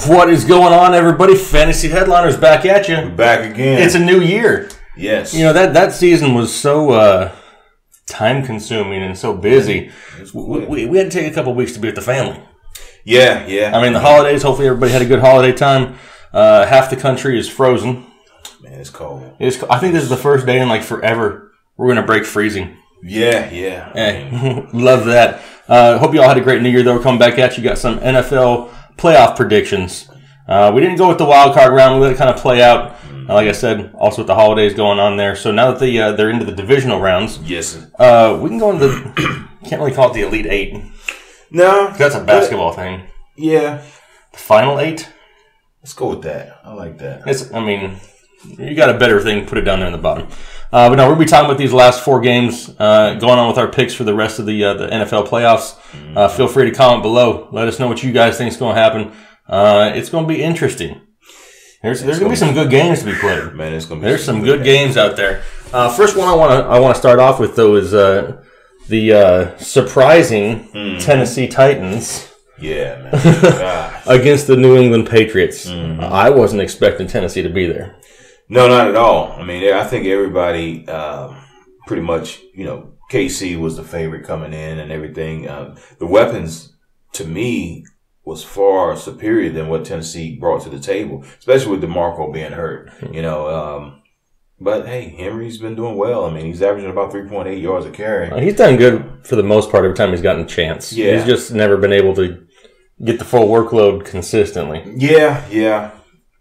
What is going on, everybody? Fantasy Headliners back at you. We're back again. It's a new year. Yes. You know, that season was so time-consuming and so busy. We had to take a couple weeks to be with the family. Yeah. I mean, the holidays, hopefully everybody had a good holiday time. Half the country is frozen. Man, it's cold. I think this is the first day in, like, forever we're going to break freezing. Yeah. Hey, love that. Hope you all had a great New Year, though. We're coming back at you. Got some NFL playoff predictions. We didn't go with the wild card round. We let it kind of play out. Like I said, also with the holidays going on there. So now that they're into the divisional rounds, yes, we can go into the can't really call it the Elite Eight. No, that's a basketball thing. Yeah, the Final Eight. Let's go with that. I like that. I mean, you got a better thing. Put it down there in the bottom. But no, we'll be talking about these last 4 games, going on with our picks for the rest of the NFL playoffs. Feel free to comment below. Let us know what you guys think is going to happen. It's going to be interesting. There's going to be some good games to be played. Man, it's going to be There's some good games out there. First one I want to start off with, though, is the surprising Tennessee Titans. Yeah, man. Gosh. Against the New England Patriots. I wasn't expecting Tennessee to be there. No, not at all. I mean, I think everybody pretty much, KC was the favorite coming in and everything. The weapons, to me, was far superior than what Tennessee brought to the table, especially with DeMarco being hurt, But, hey, Henry's been doing well. I mean, he's averaging about 3.8 yards a carry. He's done good for the most part every time he's gotten a chance. Yeah. He's just never been able to get the full workload consistently. Yeah.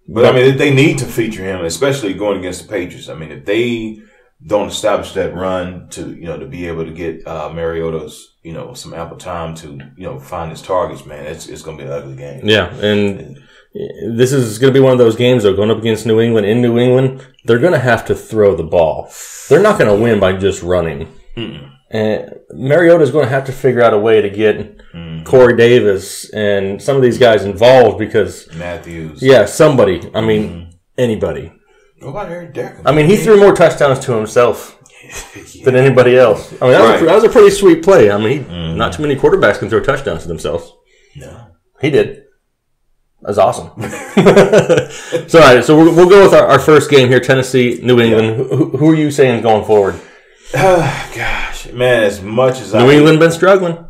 But, I mean, they need to feature him, especially going against the Patriots. I mean, if they don't establish that run to be able to get Mariota's, some ample time to, find his targets, man, it's going to be an ugly game. Yeah, and this is going to be one of those games, though, going up against New England. In New England, they're going to have to throw the ball. They're not going to win by just running. And Mariota's going to have to figure out a way to get Corey Davis and some of these guys involved because Matthews. Yeah, somebody. I mean, anybody. What about Eric Decker? I mean, he threw more touchdowns to himself than anybody else. I mean, that was a pretty sweet play. I mean, not too many quarterbacks can throw touchdowns to themselves. No. He did. That's awesome. So, all right, so we'll go with our first game here, Tennessee, New England. Yeah. Who are you saying is going forward? Gosh, man, as much as New England been struggling.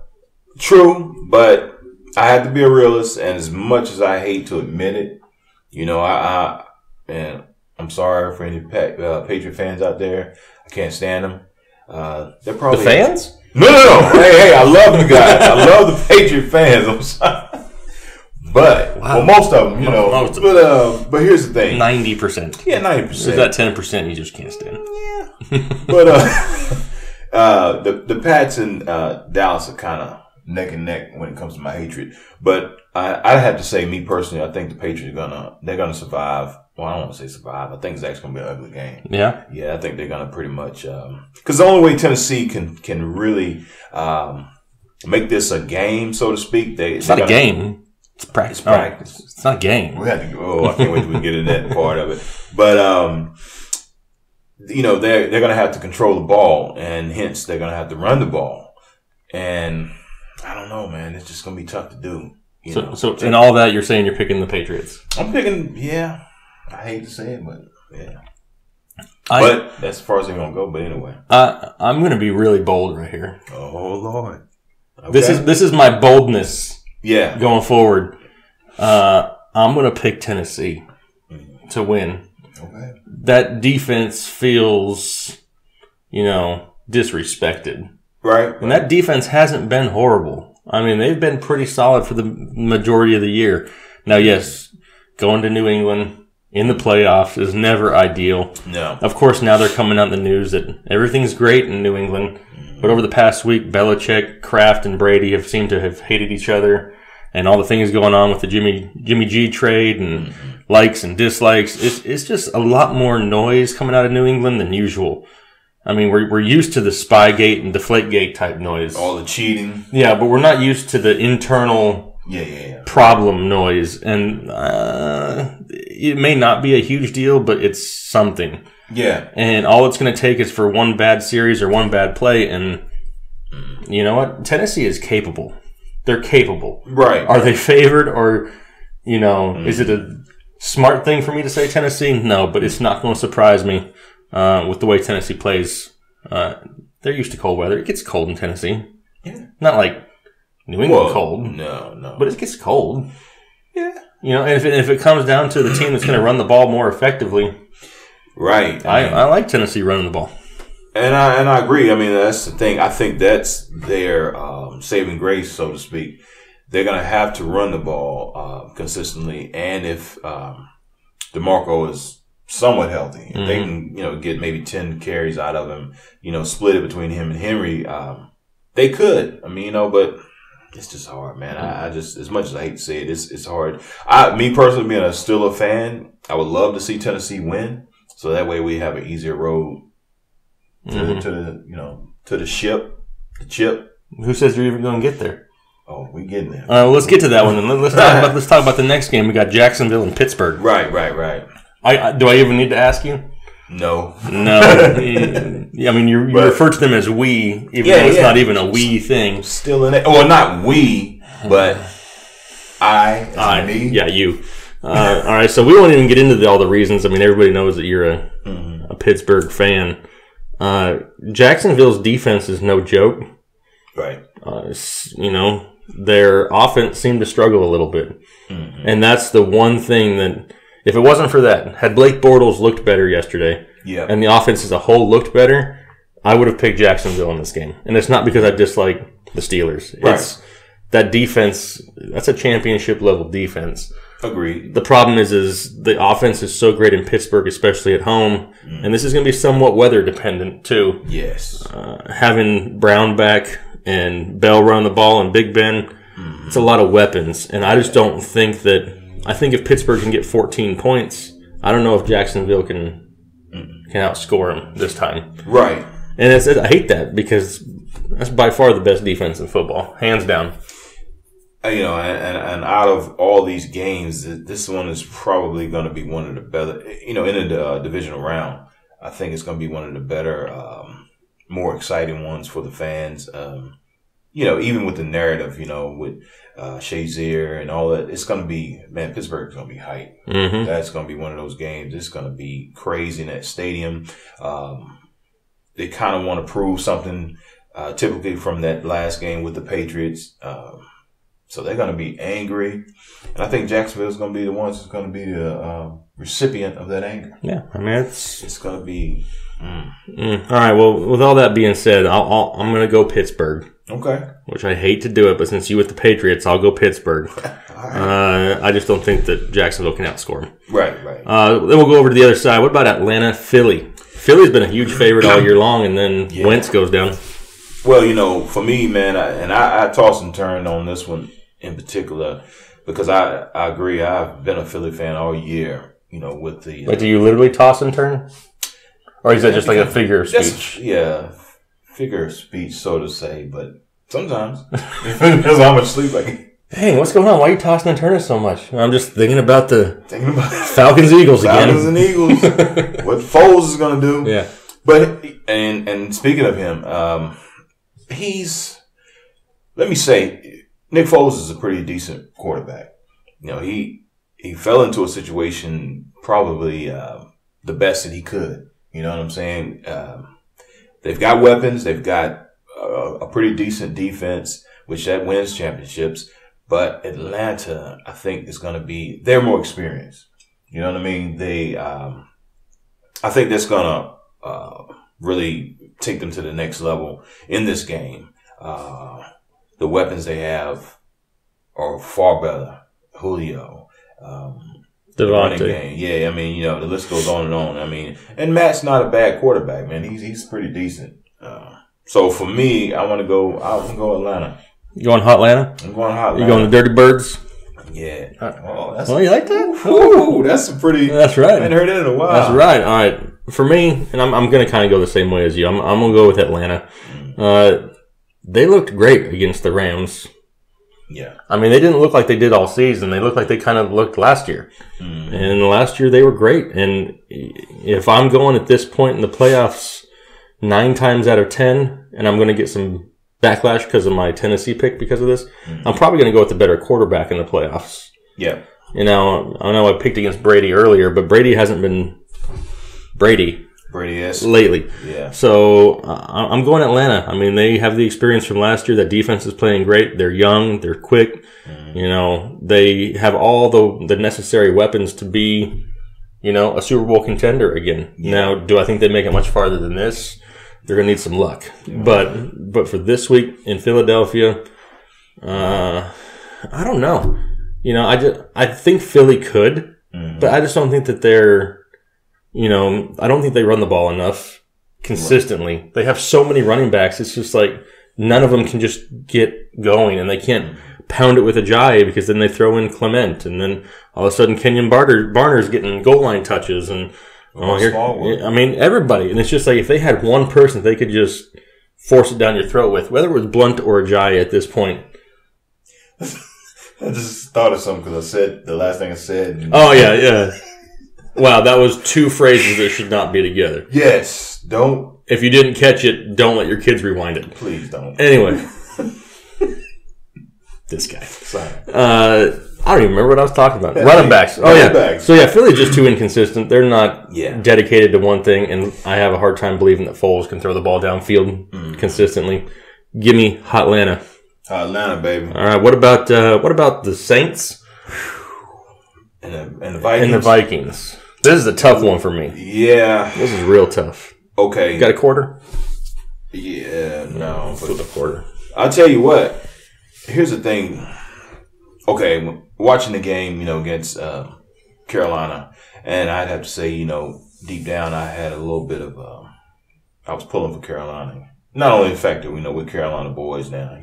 True, but I have to be a realist, and as much as I hate to admit it, man, I'm sorry for any Patriot fans out there. I can't stand them. They're probably the fans. No. Hey, I love the guys. I love the Patriot fans. I'm sorry. But, well, most of them, but here's the thing. 90%. Yeah, 90%. Is that 10% you just can't stand? Yeah. But the Pats and Dallas are kind of neck and neck when it comes to my hatred. But I have to say, me personally, I think the Patriots they're gonna survive. Well, I don't want to say survive. I think it's actually gonna be an ugly game. Yeah. Yeah, I think they're gonna pretty much because the only way Tennessee can really make this a game, so to speak, it's not a game. It's practice. Practice. It's not a game. We have to go. Oh, I can't wait till we get in that part of it. But they're going to have to control the ball, and hence they're going to have to run the ball. And I don't know, man. It's just going to be tough to do. So in all that, you're saying you're picking the Patriots? I'm picking. Yeah, I hate to say it, but yeah. But that's as far as they're going to go. But anyway, I'm going to be really bold right here. Oh Lord, okay. This is my boldness. Yeah. Going forward, I'm going to pick Tennessee to win. Okay. That defense feels, disrespected. Right. And that defense hasn't been horrible. I mean, they've been pretty solid for the majority of the year. Now, yes, going to New England in the playoffs is never ideal. No. Of course, now they're coming out in the news that everything's great in New England. But over the past week, Belichick, Kraft, and Brady have seemed to have hated each other. And all the things going on with the Jimmy G trade and likes and dislikes. It's just a lot more noise coming out of New England than usual. I mean, we're used to the Spygate and Deflategate type noise. All the cheating. Yeah, but we're not used to the internal problem noise. And it may not be a huge deal, but it's something. Yeah. And all it's going to take is for one bad series or one bad play. And you know what? Tennessee is capable. They're capable. Right. Are they favored or Is it a smart thing for me to say Tennessee? No, but it's not going to surprise me with the way Tennessee plays. They're used to cold weather. It gets cold in Tennessee. Yeah. Not like New England cold. No. But it gets cold. Yeah. And if it comes down to the team that's going to run the ball more effectively, right? I like Tennessee running the ball, and I agree. I mean, that's the thing. I think that's their saving grace, so to speak. They're going to have to run the ball consistently, and if DeMarco is somewhat healthy, if they can get maybe 10 carries out of him, split it between him and Henry, they could. I mean, but. It's just hard, man. I just, as much as I hate to say it, it's hard. Me personally, being a Steeler fan, I would love to see Tennessee win, so that way we have an easier road to the chip. Who says you're even going to get there? Oh, we getting there. All right, well, let's get to that one then. Let's talk about the next game. We got Jacksonville and Pittsburgh. Right. Do I even need to ask you? No. I mean, you refer to them as we, even though it's not even a we thing. Still in it. Well, not we, but I, me. Yeah, you. All right, so we won't even get into all the reasons. I mean, everybody knows that you're a Pittsburgh fan. Jacksonville's defense is no joke. Right. Their offense seemed to struggle a little bit. Mm-hmm. And that's the one thing that, if it wasn't for that, had Blake Bortles looked better yesterday, and the offense as a whole looked better, I would have picked Jacksonville in this game. And it's not because I dislike the Steelers. Right. It's that defense, that's a championship level defense. Agreed. The problem is the offense is so great in Pittsburgh, especially at home, and this is going to be somewhat weather dependent too. Yes. Having Brown back and Bell run the ball and Big Ben, it's a lot of weapons, and I just don't think that. I think if Pittsburgh can get 14 points, I don't know if Jacksonville can outscore them this time. Right. And I hate that because that's by far the best defense in football, hands down. And out of all these games, this one is probably going to be one of the better, in the divisional round. I think it's going to be one of the better, more exciting ones for the fans. Even with the narrative, with Shazier and all that, it's going to be, man, Pittsburgh's going to be hype. Mm-hmm. That's going to be one of those games. It's going to be crazy in that stadium. They kind of want to prove something, typically from that last game with the Patriots. So they're going to be angry. And I think Jacksonville's going to be the ones who's going to be the recipient of that anger. Yeah, I mean, it's going to be. All right, well, with all that being said, I'm going to go Pittsburgh. Okay. Which I hate to do it, but since you with the Patriots, I'll go Pittsburgh. Right. I just don't think that Jacksonville can outscore them. Right. Then we'll go over to the other side. What about Atlanta, Philly? Philly's been a huge favorite all year long, and then Wentz goes down. Well, for me, man, I tossed and turned on this one in particular because I agree. I've been a Philly fan all year, with the... But do you literally toss and turn? Or is that just like a figure of speech? Figure of speech, so to say, but sometimes because how much sleep I get. Dang, what's going on? Why are you tossing and turning so much? I'm just thinking about Falcons Eagles again. Falcons and Eagles. What Foles is going to do? Yeah. But and speaking of him, let me say, Nick Foles is a pretty decent quarterback. He fell into a situation probably the best that he could. You know what I'm saying? They've got weapons. They've got a pretty decent defense, which that wins championships. But Atlanta, I think, is going to be – they're more experienced. You know what I mean? I think that's going to really take them to the next level in this game. The weapons they have are far better. Julio. The running game. Yeah, I mean, the list goes on and on. I mean, and Matt's not a bad quarterback, man. He's pretty decent. So for me, I'm gonna go Atlanta. You going Hotlanta? I'm going Hotlanta. You going the Dirty Birds? Yeah. You like that? Ooh, that's a pretty. That's right. I haven't heard that in a while. That's right. All right. For me, and I'm gonna kind of go the same way as you. I'm gonna go with Atlanta. They looked great against the Rams. Yeah. I mean, they didn't look like they did all season. They looked like they kind of looked last year. Mm-hmm. And last year they were great. And if I'm going at this point in the playoffs 9 times out of 10, and I'm going to get some backlash because of my Tennessee pick because of this, I'm probably going to go with the better quarterback in the playoffs. Yeah. I know I picked against Brady earlier, but Brady hasn't been Brady lately. Yeah. So I'm going Atlanta. I mean, they have the experience from last year. That defense is playing great. They're young. They're quick. They have all the necessary weapons to be, a Super Bowl contender again. Yeah. Now, do I think they make it much farther than this? They're going to need some luck. Yeah. But for this week in Philadelphia, I don't know. I think Philly could, but I just don't think that they're, I don't think they run the ball enough consistently. Right. They have so many running backs. It's just like none of them can just get going, and they can't pound it with Ajayi because then they throw in Clement, and then all of a sudden Kenyon Barner's getting goal line touches, and everybody. And it's just like if they had one person they could just force it down your throat with, whether it was Blunt or Ajayi at this point. I just thought of something because I said the last thing I said. Oh, yeah. Wow, that was two phrases that should not be together. Yes, don't. If you didn't catch it, don't let your kids rewind it. Please don't. Anyway. This guy. Sorry. I don't even remember what I was talking about. Running backs. Oh, yeah. Backs. So, Philly's just too inconsistent. They're not dedicated to one thing, and I have a hard time believing that Foles can throw the ball downfield consistently. Give me Hotlanta. Atlanta, baby. All right. What about the Saints and the Vikings? And the Vikings. This is a tough one for me. Yeah, this is real tough. Okay, you got a quarter? Yeah, no, flip a quarter. I'll tell you what. Here's the thing. Okay, watching the game, against Carolina, and I'd have to say, deep down, I had a little bit of. I was pulling for Carolina. Not only the fact that we're Carolina boys now,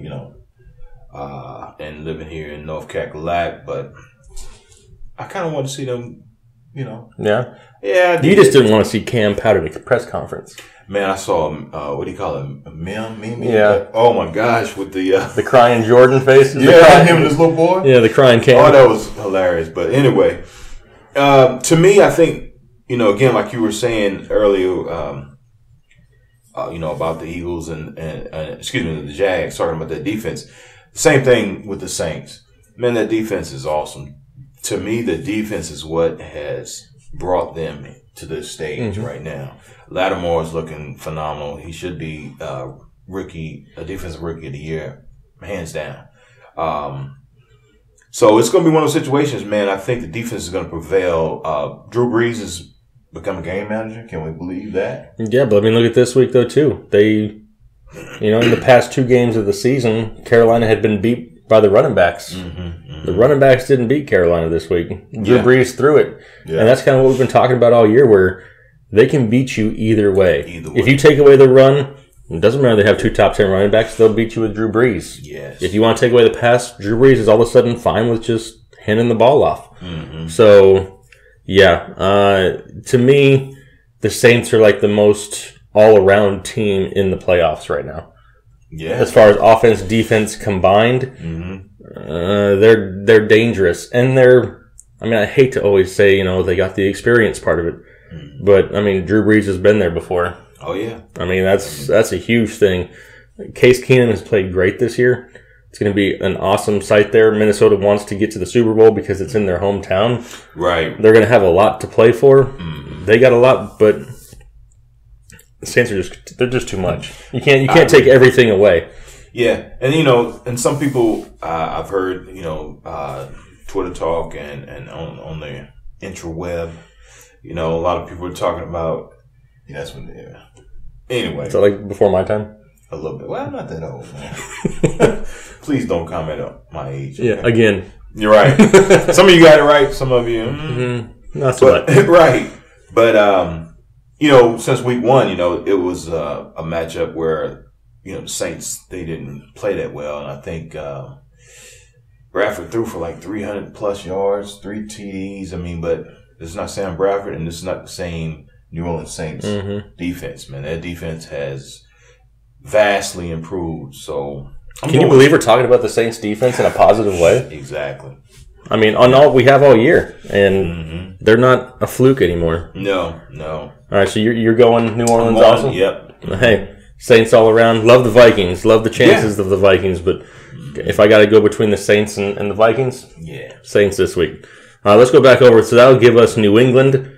and living here in North Cackalack, but I kind of want to see them, Yeah? Yeah. You just didn't want to see Cam Powder at the press conference. Man, I saw, what do you call it, a meme? Yeah. Oh, my gosh, with the crying Jordan face? Yeah, him and his little boy? Yeah, the crying Cam. Oh, that was hilarious. But anyway, to me, I think, again, like you were saying earlier, about the Eagles and the Jags, talking about that defense. Same thing with the Saints. Man, that defense is awesome. To me, the defense is what has brought them to this stage right now. Lattimore is looking phenomenal. He should be a defensive rookie of the year, hands down. So it's going to be one of those situations, man. I think the defense is going to prevail. Drew Brees has become a game manager. Can we believe that? Yeah, but look at this week, though, too. They, in the past 2 games of the season, Carolina had been beat by the running backs. The running backs didn't beat Carolina this week. Drew Brees threw it. Yeah. And that's kind of what we've been talking about all year, where they can beat you either way. If you take away the run, it doesn't matter they have 2 top 10 running backs, they'll beat you with Drew Brees. Yes. If you want to take away the pass, Drew Brees is all of a sudden fine with just handing the ball off. So, to me, the Saints are like the most all-around team in the playoffs right now. Yeah. As far as offense, defense combined, they're dangerous. And I hate to always say, they got the experience part of it. But, Drew Brees has been there before. Oh, yeah. That's a huge thing. Case Keenum has played great this year. It's going to be an awesome sight there. Minnesota wants to get to the Super Bowl because it's in their hometown. Right. They're going to have a lot to play for. They got a lot, but the Saints are they're just too much. You can't take everything away. Yeah. And, and some people I've heard, Twitter talk and on the interweb, a lot of people are talking about, that's when anyway. So like before my time? A little bit. Well, I'm not that old, man. Please don't comment on my age. Okay? Yeah, again. You're right. Some of you got it right. Some of you, not so much. Right. But, since week 1, it was a matchup where, the Saints, they didn't play that well. And I think Bradford threw for like 300-plus yards, 3 TDs. But it's not Sam Bradford, and it's not the same New Orleans Saints defense, man. That defense has vastly improved. So, can you believe we're talking about the Saints defense in a positive way? Exactly. On all we have all year, and they're not a fluke anymore. No. All right, so you're going New Orleans also? Yep. Hey, Saints all around. Love the Vikings. Love the chances of the Vikings, but if I got to go between the Saints and the Vikings, Saints this week. All right, let's go back over. So that would give us New England.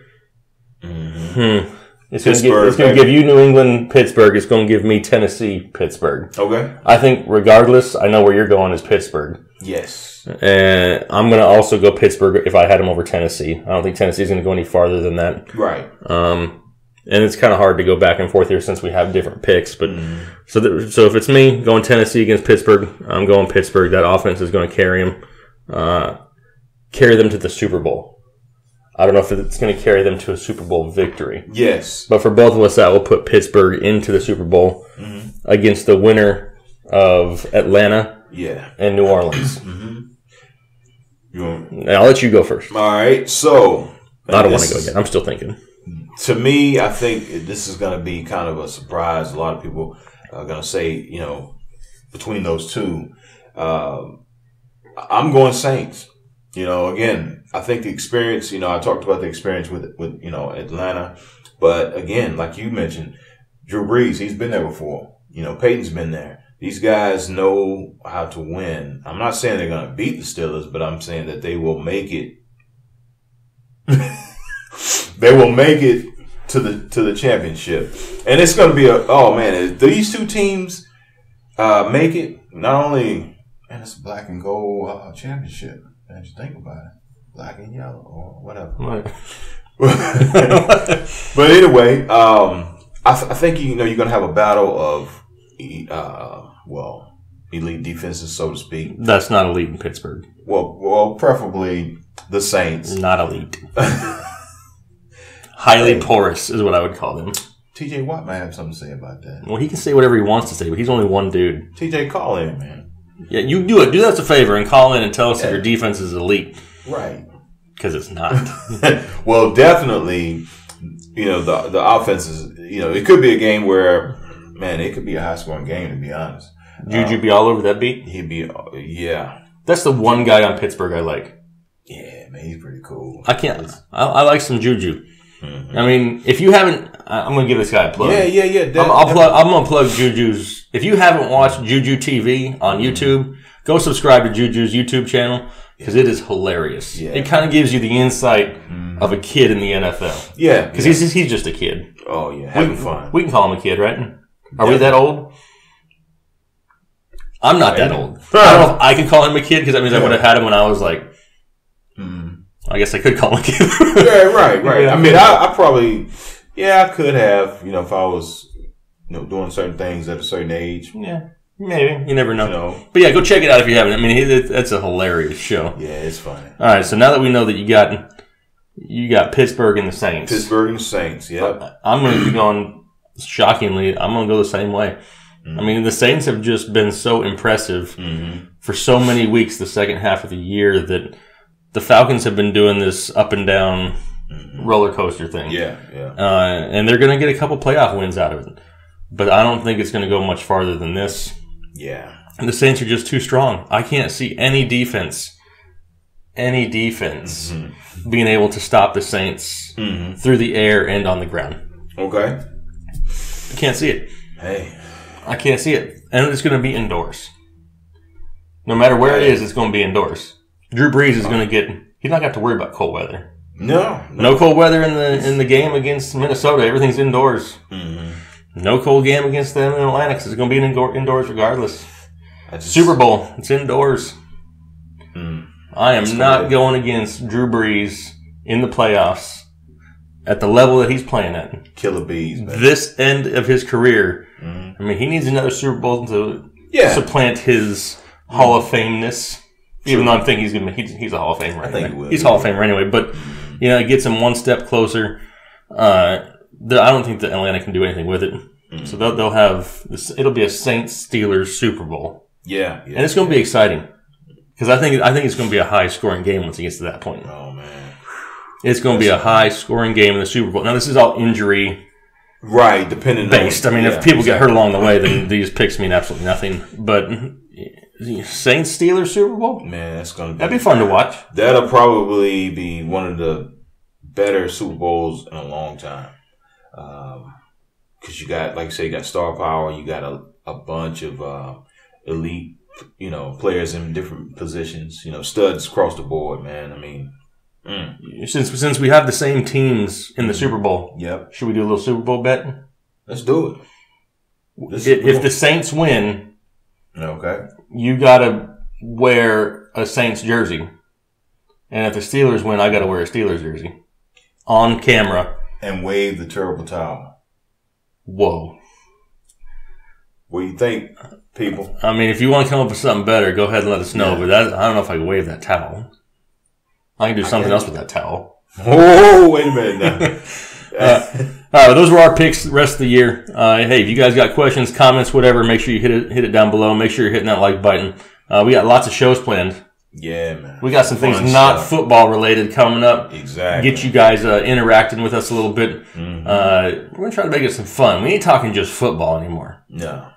It's going to give you New England, Pittsburgh. It's going to give me Tennessee, Pittsburgh. Okay. I think regardless, I know where you're going is Pittsburgh. Yes. And I'm going to also go Pittsburgh if I had them over Tennessee. I don't think Tennessee's going to go any farther than that. Right. And it's kind of hard to go back and forth here since we have different picks. But so if it's me going Tennessee against Pittsburgh, I'm going Pittsburgh. That offense is going to carry them to the Super Bowl. I don't know if it's going to carry them to a Super Bowl victory. Yes. But for both of us, that will put Pittsburgh into the Super Bowl against the winner of Atlanta and New Orleans. I'll let you go first. All right. So I don't want to go yet. I'm still thinking. To me, I think this is going to be kind of a surprise. A lot of people are going to say, between those two, I'm going Saints. Again, I think the experience, I talked about the experience with Atlanta. But again, like you mentioned, Drew Brees, he's been there before. Peyton's been there. These guys know how to win. I'm not saying they're going to beat the Steelers, but I'm saying that they will make it. They will make it to the championship. And it's going to be if these two teams make it, not only, and it's a black and gold championship. And you think about it, black and yellow or whatever. Right. But anyway, I think you're going to have a battle of elite defenses, so to speak. That's not elite in Pittsburgh. Well, preferably the Saints. Not elite. Highly porous is what I would call them. TJ Watt might have something to say about that. Well, he can say whatever he wants to say, but he's only one dude. TJ, call in, man. Yeah, you do it. Do us a favor and call in and tell us if your defense is elite. Right. Because it's not. Well, definitely, the offense is, it could be a game where, man, it could be a high-scoring game, to be honest. Juju be all over that beat? He'd be, yeah. That's the one guy on Pittsburgh I like. Yeah, man, he's pretty cool. I like some Juju. Mm-hmm. I mean, if you haven't, I'm going to give this guy a plug. Yeah. I'm going to plug Juju's. If you haven't watched Juju TV on YouTube, go subscribe to Juju's YouTube channel because it is hilarious. Yeah. It kind of gives you the insight of a kid in the NFL. Yeah. Because he's just a kid. Oh, yeah. Having fun. We can call him a kid, right? Are we that old? I'm not that old. I don't know if I can call him a kid because that means I would have had him when I was like, I guess I could call him a kid. Yeah, right. I mean, I probably, I could have, if I was, doing certain things at a certain age. Yeah, maybe. You never know. But yeah, go check it out if you haven't. I mean, that's a hilarious show. Yeah, it's funny. All right, so now that we know that you got Pittsburgh and the Saints. Pittsburgh and the Saints, yep. I'm going to be going, shockingly, I'm going to go the same way. I mean, the Saints have just been so impressive for so many weeks the second half of the year that the Falcons have been doing this up and down roller coaster thing. Yeah. And they're going to get a couple playoff wins out of it. But I don't think it's going to go much farther than this. Yeah. And the Saints are just too strong. I can't see any defense being able to stop the Saints through the air and on the ground. Okay. I can't see it. Hey. I can't see it. And it's going to be indoors. No matter where it is, it's going to be indoors. Drew Brees is going to he's not got to worry about cold weather. No cold weather in the game against Minnesota. Everything's indoors. No cold game against them in Atlanta because it's going to be indoors regardless. Super Bowl, it's indoors. I am not going against Drew Brees in the playoffs at the level that he's playing at. Killer bees, man. This end of his career, I mean, he needs another Super Bowl to supplant his Hall of Fameness. Even though I'm thinking he's a Hall of Famer. I think he will. He's Hall of Famer anyway, but it gets him one step closer. I don't think that Atlanta can do anything with it. So they'll have this. It'll be a Saints-Steelers Super Bowl. Yeah. And it's going to be exciting because I think it's going to be a high scoring game once it gets to that point. Oh man, it's going to be a high scoring game in the Super Bowl. Now this is all injury. Right, depending based. On, if people get hurt along the way, then these picks mean absolutely nothing. But Saints Steelers Super Bowl, man, that'd be fun to watch. That'll probably be one of the better Super Bowls in a long time. Because you got, like I say, you got star power. You got a bunch of elite, players in different positions. Studs across the board, man. I mean, Since we have the same teams in the Super Bowl, Yep. should we do a little Super Bowl bet? Let's do it. If the Saints win, okay, you gotta wear a Saints jersey, and if the Steelers win, I gotta wear a Steelers jersey on camera and wave the terrible towel. Whoa! What do you think, people? I mean, if you want to come up with something better, go ahead and let us know. But I don't know if I can wave that towel. I can do something else with that towel. Oh, wait a minute now. All right, those were our picks the rest of the year. Hey, if you guys got questions, comments, whatever, make sure you hit it down below. Make sure you're hitting that like button. We got lots of shows planned. Yeah, man. We got some things not football related coming up. Exactly. Get you guys interacting with us a little bit. We're going to try to make it some fun. We ain't talking just football anymore. No.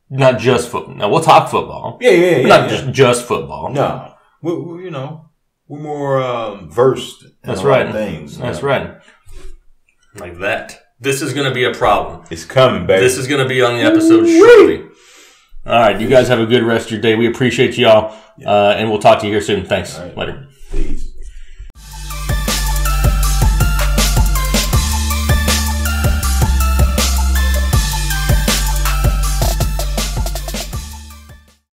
Not just football. No, we'll talk football. Yeah. Not just football. No. We're more versed in That's a right. lot of things. That's right. Like that. This is going to be a problem. It's coming, baby. This is going to be on the episode shortly. All right. You guys have a good rest of your day. We appreciate y'all. And we'll talk to you here soon. Thanks. Later.